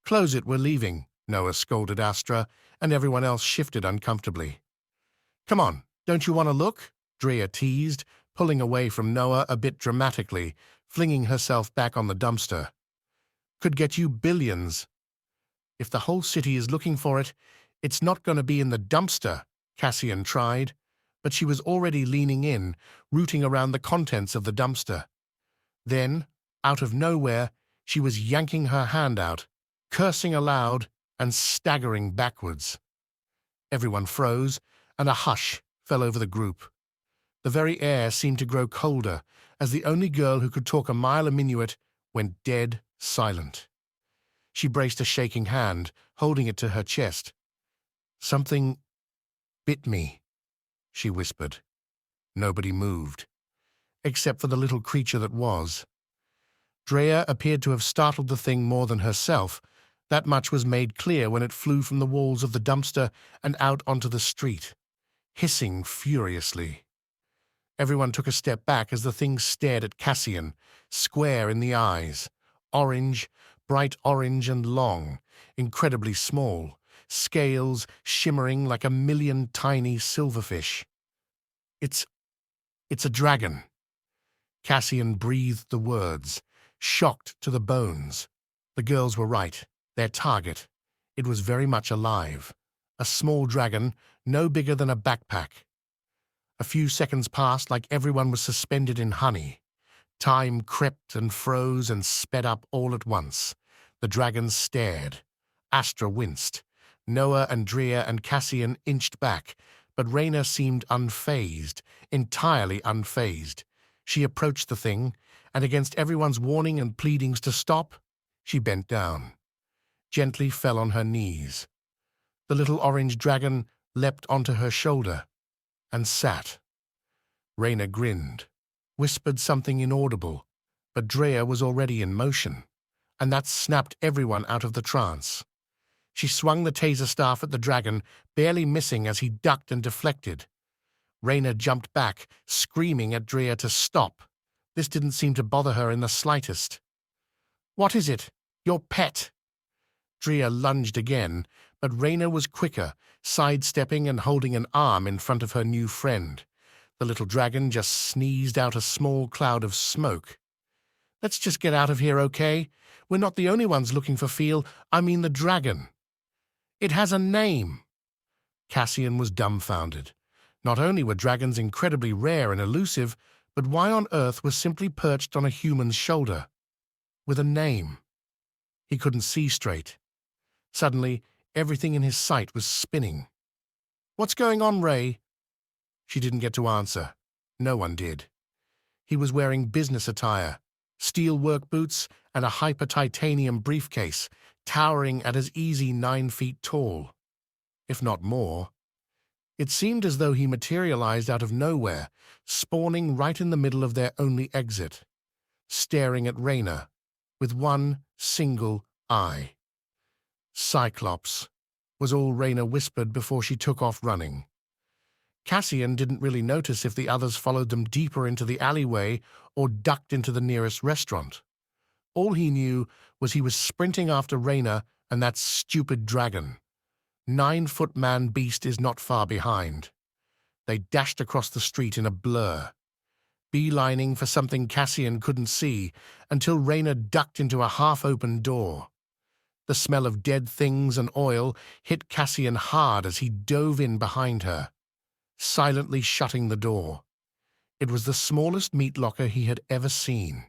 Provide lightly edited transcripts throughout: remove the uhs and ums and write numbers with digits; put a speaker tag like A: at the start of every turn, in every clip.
A: Close it, we're leaving, Noah scolded Astra, and everyone else shifted uncomfortably. Come on, don't you want to look? Drea teased, pulling away from Noah a bit dramatically, flinging herself back on the dumpster. Could get you billions. If the whole city is looking for it, it's not going to be in the dumpster, Cassian tried, but she was already leaning in, rooting around the contents of the dumpster. Then, out of nowhere, she was yanking her hand out, cursing aloud and staggering backwards. Everyone froze, and a hush fell over the group. The very air seemed to grow colder as the only girl who could talk a mile a minute went dead silent. She braced a shaking hand, holding it to her chest. Something bit me, she whispered. Nobody moved, except for the little creature that was. Drea appeared to have startled the thing more than herself. That much was made clear when it flew from the walls of the dumpster and out onto the street, hissing furiously. Everyone took a step back as the thing stared at Cassian, square in the eyes, orange, bright orange and long, incredibly small, scales shimmering like a million tiny silverfish. It's a dragon. Cassian breathed the words, shocked to the bones. The girls were right. Their target. It was very much alive. A small dragon, no bigger than a backpack. A few seconds passed like everyone was suspended in honey. Time crept and froze and sped up all at once. The dragon stared. Astra winced. Noah and Drea and Cassian inched back, but Raina seemed unfazed, entirely unfazed. She approached the thing, and against everyone's warning and pleadings to stop, she bent down, gently fell on her knees. The little orange dragon leapt onto her shoulder and sat. Raina grinned, whispered something inaudible, but Drea was already in motion, and that snapped everyone out of the trance. She swung the taser staff at the dragon, barely missing as he ducked and deflected. Raina jumped back, screaming at Drea to stop. This didn't seem to bother her in the slightest. "What is it? Your pet?" Drea lunged again, but Raina was quicker, sidestepping and holding an arm in front of her new friend. The little dragon just sneezed out a small cloud of smoke. "Let's just get out of here, okay? We're not the only ones looking for I mean the dragon. It has a name." Cassian was dumbfounded. Not only were dragons incredibly rare and elusive, but why on earth was simply perched on a human's shoulder? With a name. He couldn't see straight. Suddenly, everything in his sight was spinning. "What's going on, Ray?" She didn't get to answer. No one did. He was wearing business attire, steel work boots and a hyper-titanium briefcase, towering at as easy 9 feet tall, if not more. It seemed as though he materialized out of nowhere, spawning right in the middle of their only exit, staring at Raina with one single eye. "Cyclops," was all Raina whispered before she took off running. Cassian didn't really notice if the others followed them deeper into the alleyway or ducked into the nearest restaurant. All he knew was he was sprinting after Raina and that stupid dragon. 9-foot man beast is not far behind. They dashed across the street in a blur, beelining for something Cassian couldn't see until Raina ducked into a half-open door. The smell of dead things and oil hit Cassian hard as he dove in behind her, silently shutting the door. It was the smallest meat locker he had ever seen,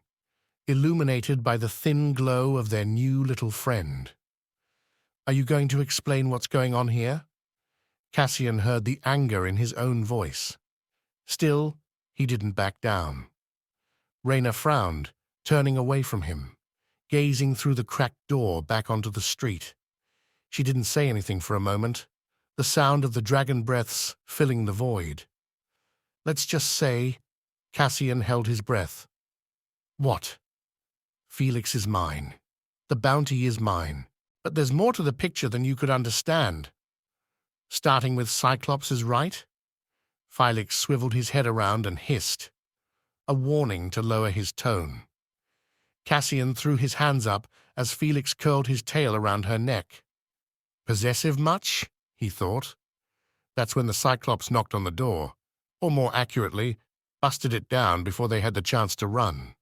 A: illuminated by the thin glow of their new little friend. "Are you going to explain what's going on here?" Cassian heard the anger in his own voice. Still, he didn't back down. Raina frowned, turning away from him, gazing through the cracked door back onto the street. She didn't say anything for a moment, the sound of the dragon breaths filling the void. "Let's just say," Cassian held his breath. "What?" "Felix is mine. The bounty is mine. But there's more to the picture than you could understand." "Starting with Cyclops is right?" Felix swiveled his head around and hissed, a warning to lower his tone. Cassian threw his hands up as Felix curled his tail around her neck. Possessive much? He thought. That's when the Cyclops knocked on the door, or more accurately, busted it down before they had the chance to run.